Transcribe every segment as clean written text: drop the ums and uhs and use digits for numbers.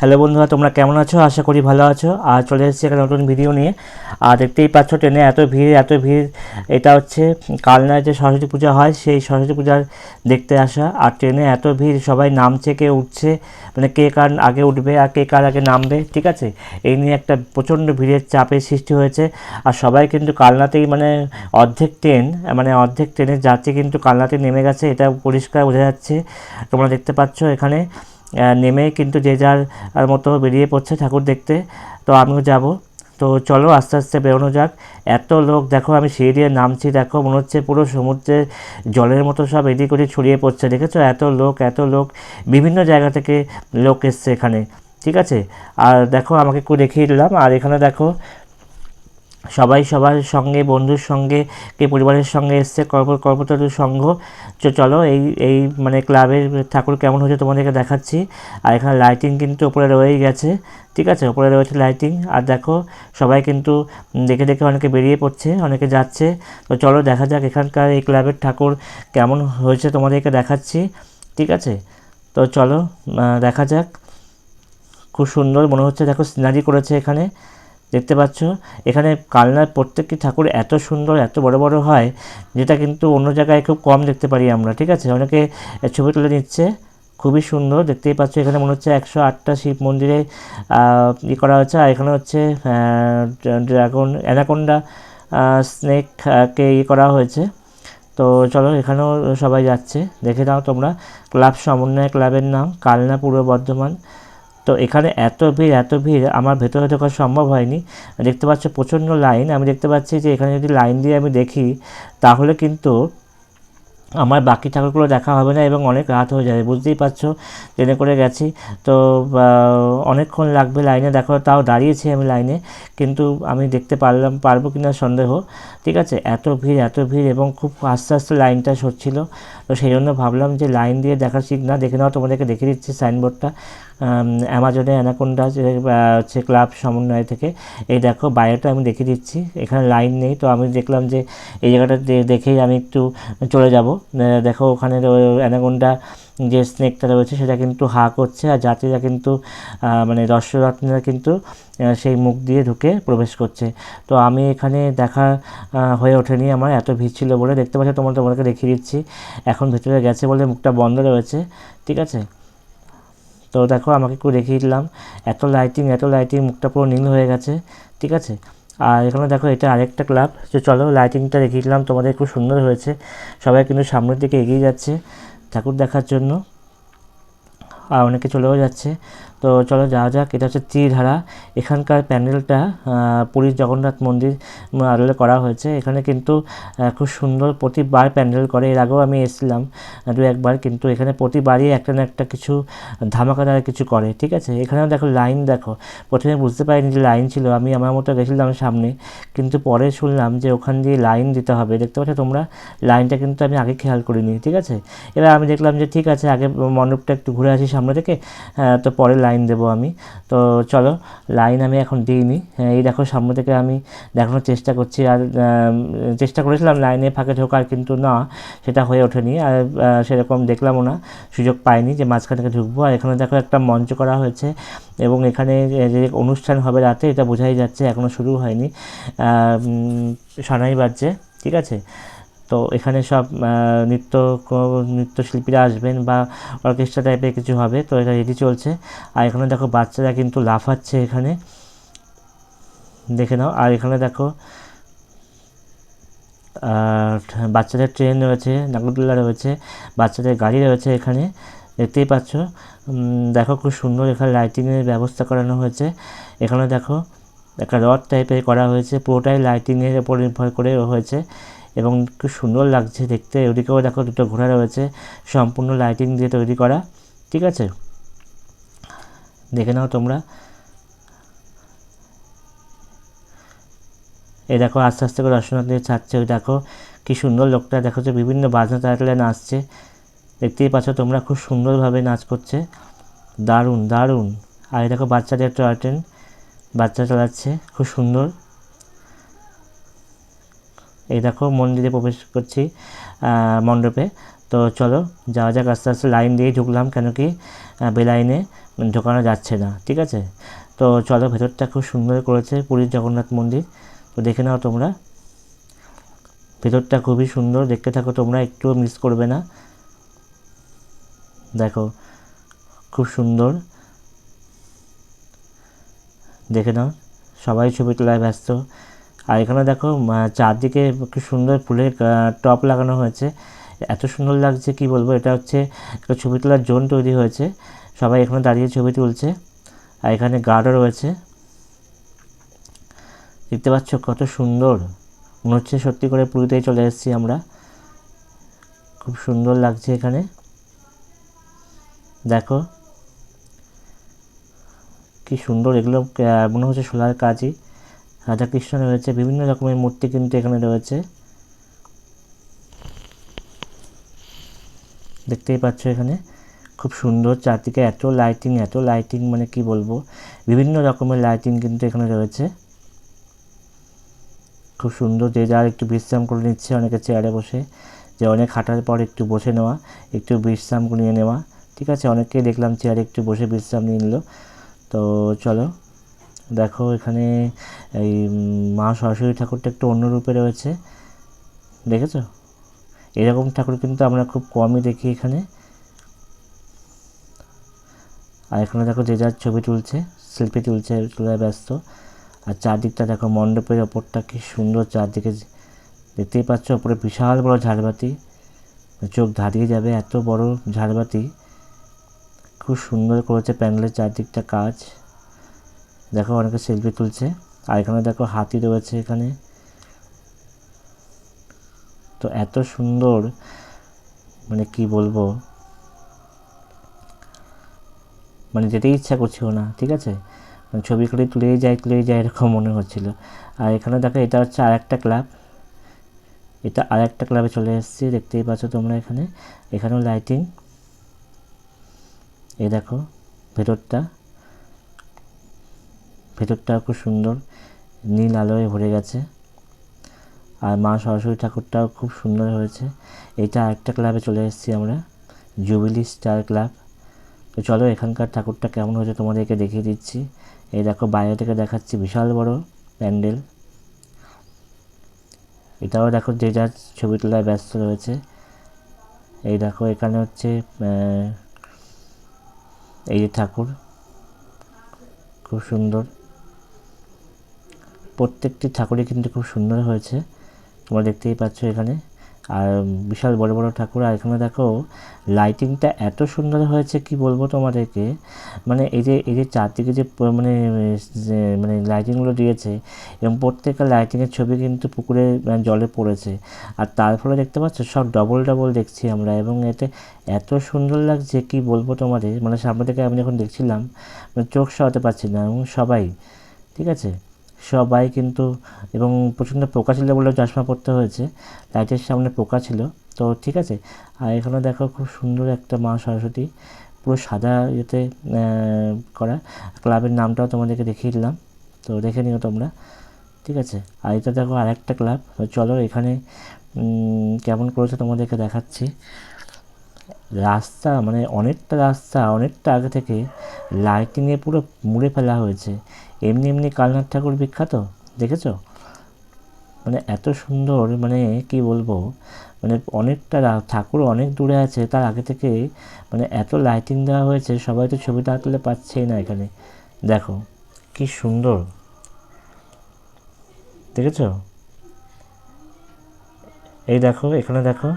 Hello বন্ধুরা, তোমরা কেমন আছো? আশা করি ভালো আছো। আর চলে এসেছি একটা নতুন ভিডিও নিয়ে। আর দেখতেই পাচ্ছ ট্রেনে এত ভিড় এত ভিড়। এটা হচ্ছে কালনায় যে সরস্বতী পূজা হয় সেই সরস্বতী পূজার দেখতে আসা। আর ট্রেনে এত ভিড়, সবাই নামছে, কে উঠছে, মানে কে কার আগে উঠবে আর কে কার আগে নামবে, ঠিক আছে। এই নিয়ে একটা প্রচণ্ড ভিড়ের চাপের সৃষ্টি হয়েছে। আর সবাই কিন্তু কালনাতেই, মানে অর্ধেক ট্রেন, মানে অর্ধেক ট্রেনের যাত্রী কিন্তু কালনাতে নেমে গেছে, এটা পরিষ্কার বোঝা যাচ্ছে। তোমরা দেখতে পাচ্ছ এখানে নেমে কিন্তু যে যার মতো বেরিয়ে পড়ছে ঠাকুর দেখতে। তো আমিও যাব। তো চলো আস্তে আস্তে বেরোনো যাক। এত লোক দেখো, আমি সিঁড়ি দিয়ে নামছি, দেখো মনে হচ্ছে পুরো সমুদ্রের জলের মতো সব এদিক ওদিক ছড়িয়ে পড়ছে, দেখেছো? এত লোক এত লোক, বিভিন্ন জায়গা থেকে লোক এসছে এখানে, ঠিক আছে। আর দেখো আমাকে একটু দেখিয়ে দিলাম। আর এখানে দেখো সবাই সবার সঙ্গে, বন্ধুর সঙ্গে, কে পরিবারের সঙ্গে এসছে, কর্মচারীর সংঘ। চলো এই এই মানে ক্লাবের ঠাকুর কেমন হচ্ছে তোমাদেরকে দেখাচ্ছি। আর এখানে লাইটিং কিন্তু ওপরে রয়েই গেছে, ঠিক আছে, ওপরে রয়েছে লাইটিং। আর দেখো সবাই কিন্তু দেখে দেখে অনেকে বেরিয়ে পড়ছে, অনেকে যাচ্ছে। তো চলো দেখা যাক এখানকার এই ক্লাবের ঠাকুর কেমন হয়েছে তোমাদেরকে দেখাচ্ছি, ঠিক আছে। তো চলো দেখা যাক। খুব সুন্দর মনে হচ্ছে, দেখো সিনারি করেছে এখানে, দেখতে পাচ্ছ। এখানে কালনার প্রত্যেকটি ঠাকুর এত সুন্দর, এত বড় বড় হয়, যেটা কিন্তু অন্য জায়গায় খুব কম দেখতে পারি আমরা, ঠিক আছে। অনেকে ছবি তুলে নিচ্ছে, খুবই সুন্দর। দেখতেই পাচ্ছ এখানে মনে হচ্ছে 108টা শিব মন্দিরে করা হচ্ছে। আর এখানে হচ্ছে ড্রাগন, অ্যানাকোন্ডা স্নেককে করা হয়েছে। তো চলো এখানেও সবাই যাচ্ছে, দেখে নাও তোমরা। ক্লাব সমন্বয় ক্লাবের নাম কালনা পূর্ব বর্ধমান। তো এখানে এত ভিড় এত ভিড়, আমার ভেতরে ঢোকা সম্ভব হয়নি। দেখতে পাচ্ছ প্রচণ্ড লাইন। আমি দেখতে পাচ্ছি যে এখানে যদি লাইন দিয়ে আমি দেখি, তাহলে কিন্তু আমার বাকি ঠাকুরগুলো দেখা হবে না এবং অনেক রাত হয়ে যাবে। বুঝতেই পারছো, ট্রেনে করে গেছি তো অনেকক্ষণ লাগবে লাইনে। দেখো তাও দাঁড়িয়েছি আমি লাইনে, কিন্তু আমি দেখতে পারবো কিনা সন্দেহ, ঠিক আছে। এত ভিড় এত ভিড় এবং খুব আস্তে আস্তে লাইনটা সরছিল। তো সেই জন্য ভাবলাম যে লাইন দিয়ে দেখা ঠিক না, দেখে নাও, তোমাদেরকে দেখে দিচ্ছি সাইনবোর্ডটা। অ্যামাজনে অ্যানাকোন্ডা হচ্ছে ক্লাব সমন্বয় থেকে। এই দেখো বাইরেটা আমি দেখিয়ে দিচ্ছি, এখানে লাইন নেই। তো আমি দেখলাম যে এই জায়গাটা দেখেই আমি একটু চলে যাব। দেখো ওখানে অ্যানাকোন্ডা যে স্নেকটা রয়েছে সেটা কিন্তু হা করছে, আর যাত্রীরা কিন্তু মানে দর্শনার্থীরা কিন্তু সেই মুখ দিয়ে ঢুকে প্রবেশ করছে। তো আমি এখানে দেখা হয়ে ওঠেনি আমার, এত ভিড় ছিল বলে। দেখতে পাচ্ছি, তোমাদেরকে দেখিয়ে দিচ্ছি। এখন ভেতরে গেছে বলে মুখটা বন্ধ রয়েছে, ঠিক আছে। তো দেখো আমাকে একটু দেখিয়ে দিলাম, এত লাইটিং এত লাইটিং, মুখটা পুরো নীল হয়ে গেছে, ঠিক আছে। আর এখানে দেখো এটা আরেকটা ক্লাব। তো চলো লাইটিংটা দেখিয়ে দিলাম তোমাদের, খুব সুন্দর হয়েছে। সবাই কিন্তু সামনের দিকে এগিয়ে যাচ্ছে ঠাকুর দেখার জন্য, আর অনেকে চলেও যাচ্ছে। তো চলো যাওয়া যাক। এটা হচ্ছে ত্রিধারা। এখানকার প্যান্ডেলটা পুরীর জগন্নাথ মন্দির আদলে করা হয়েছে। এখানে কিন্তু খুব সুন্দর প্রতিবার প্যান্ডেল করে। এর আগেও আমি এসেছিলাম দু একবার, কিন্তু এখানে প্রতিবারই একটা না একটা কিছু ধামাকাদার কিছু করে, ঠিক আছে। এখানেও দেখো লাইন, দেখো প্রথমে বুঝতে পারিনি যে লাইন ছিল, আমি আমার মতো গেছিলাম সামনে, কিন্তু পরে শুনলাম যে ওখান দিয়ে লাইন দিতে হবে। দেখতে পাচ্ছ তোমরা, লাইনটা কিন্তু আমি আগে খেয়াল করিনি, ঠিক আছে। এবার আমি দেখলাম যে ঠিক আছে, আগে মণ্ডপটা একটু ঘুরে আসি সামনে থেকে, তো পরে লাইন দেবো আমি। তো চলো লাইন আমি এখন দিইনি। এই দেখো সামনে থেকে আমি দেখানোর চেষ্টা করছি। আর চেষ্টা করেছিলাম লাইনে ফাঁকে ঢোকার, কিন্তু না, সেটা হয়ে ওঠেনি। আর সেরকম দেখলামও না, সুযোগ পাইনি যে মাঝখান থেকে ঢুকবো। আর এখানে দেখো একটা মঞ্চ করা হয়েছে, এবং এখানে যে অনুষ্ঠান হবে রাতে, এটা বোঝাই যাচ্ছে, এখনও শুরু হয়নি। সানাই বাজছে, ঠিক আছে। তো এখানে সব নৃত্যশিল্পীরা আসবেন, বা অর্কেস্ট্রা টাইপের কিছু হবে, তো এটা রেডি চলছে। আর এখানে দেখো বাচ্চারা কিন্তু লাফাচ্ছে এখানে, দেখে নাও। আর এখানে দেখো বাচ্চাদের ট্রেন রয়েছে, নাগরদোল্লা রয়েছে, বাচ্চাদের গাড়ি রয়েছে এখানে, দেখতেই পাচ্ছ। দেখো খুব সুন্দর এখানে লাইটিংয়ের ব্যবস্থা করানো হয়েছে। এখানে দেখো একটা রথ টাইপের করা হয়েছে, পুরোটাই লাইটিংয়ের উপর নির্ভর করে হয়েছে, এবং খুব সুন্দর লাগছে দেখতে। ওদিকেও দেখো দুটো ঘোড়া রয়েছে, সম্পূর্ণ লাইটিং দিয়ে তৈরি করা, ঠিক আছে। দেখে নাও তোমরা। এই দেখো আস্তে আস্তে করে দর্শনার্থীদের ছাড়ছে। ওই দেখো কি সুন্দর, লোকটা দেখো যে বিভিন্ন বাজনা তালে নাচছে, দেখতেই পাচ্ছ তোমরা, খুব সুন্দরভাবে নাচ করছে, দারুণ দারুণ। আর এই দেখো বাচ্চাদের টয় ট্রেন, বাচ্চা চালাচ্ছে, খুব সুন্দর। এই দেখো মন্দিরে প্রবেশ করছি, মণ্ডপে। তো চলো যাওয়া যাক, আস্তে আস্তে লাইন দিয়ে ঢুকলাম, কেন কি বেলাইনে ঢোকানো যাচ্ছে না, ঠিক আছে। তো চলো, ভেতরটা খুব সুন্দর করেছে পুরীর জগন্নাথ মন্দির, তো দেখে নাও তোমরা। ভেতরটা খুবই সুন্দর, দেখতে থাকো তোমরা, একটুও মিস করবে না। দেখো খুব সুন্দর, দেখে নাও। সবাই ছবি তোলায় ব্যস্ত। আর এখানে দেখো চারদিকে খুব সুন্দর ফুলের টপ লাগানো হয়েছে, এত সুন্দর লাগছে কি বলবো। এটা হচ্ছে একটা ছবি তোলার জোন তৈরি হয়েছে, সবাই এখানে দাঁড়িয়ে ছবি তুলছে। আর এখানে গার্ডও রয়েছে, দেখতে পাচ্ছ কত সুন্দর। মনে হচ্ছে সত্যি করে পুরীতেই চলে এসেছি আমরা, খুব সুন্দর লাগছে এখানে। দেখো কি সুন্দর, এগুলো মনে হচ্ছে সোলার কাজই। রাধাকৃষ্ণ রয়েছে, বিভিন্ন রকমের মূর্তি কিন্তু এখানে রয়েছে, দেখতেই পাচ্ছ এখানে খুব সুন্দর। চারদিকে এত লাইটিং, এত লাইটিং, মানে কি বলবো, বিভিন্ন রকমের লাইটিং কিন্তু এখানে রয়েছে, খুব সুন্দর। যে যার একটু বিশ্রাম করে নিচ্ছে, অনেকে চেয়ারে বসে, যে অনেক হাঁটার পর একটু বসে নেওয়া, একটু বিশ্রাম নিয়ে নেওয়া, ঠিক আছে। অনেকেই দেখলাম চেয়ারে একটু বসে বিশ্রাম নিয়ে নিল। তো চলো দেখো এখানে এই মা সরস্বতী ঠাকুরটা একটু অন্য রূপে রয়েছে, দেখেছো? এরকম ঠাকুর কিন্তু আমরা খুব কমই দেখি এখানে। আর এখানে দেখো যে যার ছবি তুলছে, সেলফি তুলছে, তোলায় ব্যস্ত। আর চারদিকটা দেখো, মণ্ডপের ওপরটা কি সুন্দর, চারদিকে দেখতেই পাচ্ছ, ওপরে বিশাল বড় ঝাড়বাতি, চোখ ধাঁধিয়ে যাবে এত বড় ঝাড়বাতি, খুব সুন্দর করেছে প্যান্ডেলের চারদিকটা কাজ। দেখো অনেকে সেলফি তুলছে। আর এখানে দেখো হাতি রয়েছে এখানে, তো এত সুন্দর, মানে কি বলবো, মানে যেতেই ইচ্ছা করছিল না, ঠিক আছে। মানে ছবি করে তুলেই যায় এরকম মনে হচ্ছিল। আর এখানে দেখো এটা হচ্ছে আর একটা ক্লাব, এটা আর একটা ক্লাবে চলে এসেছি, দেখতেই পাচ্ছ তোমরা এখানে। এখানেও লাইটিং, এই দেখো ভেতরটা, ভেতরটাও খুব সুন্দর, নীল আলোয় ভরে গেছে। আর মা সরস্বতী ঠাকুরটাও খুব সুন্দর হয়েছে। এটা আরেকটা ক্লাবে চলে এসেছি আমরা, জুবিলি স্টার ক্লাব। তো চলো এখানকার ঠাকুরটা কেমন হয়েছে তোমাদেরকে দেখিয়ে দিচ্ছি। এই দেখো বাইরে থেকে দেখাচ্ছি, বিশাল বড় প্যান্ডেল। এটাও দেখো যে যার ছবি তোলায় ব্যস্ত রয়েছে। এই দেখো এখানে হচ্ছে এই যে ঠাকুর, খুব সুন্দর, প্রত্যেকটি ঠাকুরই কিন্তু খুব সুন্দর হয়েছে, তোমরা দেখতেই পাচ্ছ এখানে। আর বিশাল বড় বড় ঠাকুর। আর এখানে দেখো লাইটিংটা এত সুন্দর হয়েছে কি বলবো তোমাদেরকে, মানে এই যে চারদিকে যে মানে লাইটিংগুলো দিয়েছে, এবং প্রত্যেকটা লাইটিংয়ের ছবি কিন্তু পুকুরে জলে পড়েছে। আর তার ফলে দেখতে পাচ্ছ সব ডবল ডবল দেখছি আমরা, এবং এতে এত সুন্দর লাগছে কি বলবো তোমাদের, মানে সামনে থেকে আমি যখন দেখছিলাম মানে চোখ সরাতে পারছি না। এবং সবাই, ঠিক আছে, সবাই কিন্তু, এবং প্রচণ্ড পোকা ছিল বলে চশমা পরতে হয়েছে, লাইটের সামনে পোকা ছিল, তো ঠিক আছে। আর এখানে দেখো খুব সুন্দর একটা মা সরস্বতী, পুরো সাদা ইয়েতে করা। ক্লাবের নামটাও তোমাদেরকে দেখিয়ে দিলাম, তো দেখে নিও তোমরা, ঠিক আছে। আর এটা দেখো আর একটা ক্লাব। তো চলো এখানে কেমন করেছে তোমাদেরকে দেখাচ্ছি। রাস্তা, মানে অনেকটা রাস্তা অনেকটা আগে থেকে লাইটিংয়ে পুরো মুড়ে ফেলা হয়েছে। এমনি এমনি কালনাথ ঠাকুর বিখ্যাত, দেখেছো? মানে এত সুন্দর, মানে কি বলবো, মানে অনেকটা ঠাকুর অনেক দূরে আছে, তার আগে থেকে মানে এত লাইটিং দেওয়া হয়েছে, সবাই তো ছবিটা তুলে পাচ্ছেই না এখানে। দেখো কি সুন্দর, দেখেছো? এই দেখো এখানে দেখো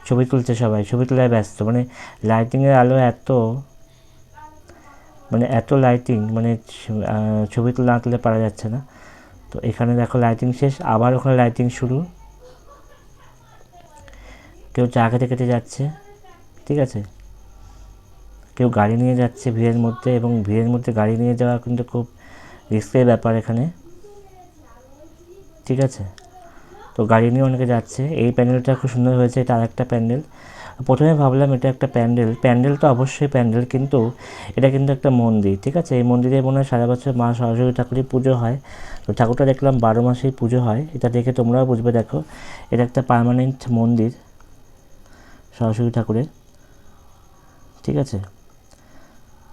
ছবি তুলছে, সবাই ছবি তোলায় ব্যস্ত, মানে লাইটিংয়ের আলো এত, মানে এত লাইটিং, মানে ছবি তুলে না তুলে পারা যাচ্ছে না। তো এখানে দেখো লাইটিং শেষ, আবার ওখানে লাইটিং শুরু, কেউ চা খেতে খেতে যাচ্ছে, ঠিক আছে, কেউ গাড়ি নিয়ে যাচ্ছে ভিড়ের মধ্যে, এবং ভিড়ের মধ্যে গাড়ি নিয়ে যাওয়া কিন্তু খুব রিস্কের ব্যাপার এখানে, ঠিক আছে। তো গাড়ি নিয়ে অনেকে যাচ্ছে। এই প্যান্ডেলটা খুব সুন্দর হয়েছে, এটা আরেকটা প্যান্ডেল। প্রথমে ভাবলাম এটা একটা প্যান্ডেল, প্যান্ডেল তো অবশ্যই প্যান্ডেল, কিন্তু এটা কিন্তু একটা মন্দির, ঠিক আছে। এই মন্দিরে মনে হয় সারা বছর মা সরস্বতী ঠাকুরের পুজো হয়। তো ঠাকুরটা দেখলাম 12 মাসেই পুজো হয়, এটা দেখে তোমরাও বুঝবে। দেখো এটা একটা পার্মানেন্ট মন্দির, সরস্বতী ঠাকুরের। ঠিক আছে,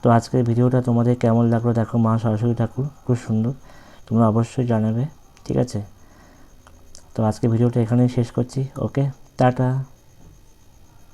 তো আজকের ভিডিওটা তোমাদের কেমন লাগলো দেখো, মা সরস্বতী ঠাকুর খুব সুন্দর, তোমরা অবশ্যই জানাবে। ঠিক আছে, তো আজকে ভিডিওটা এখানেই শেষ করছি। ওকে, টাটা।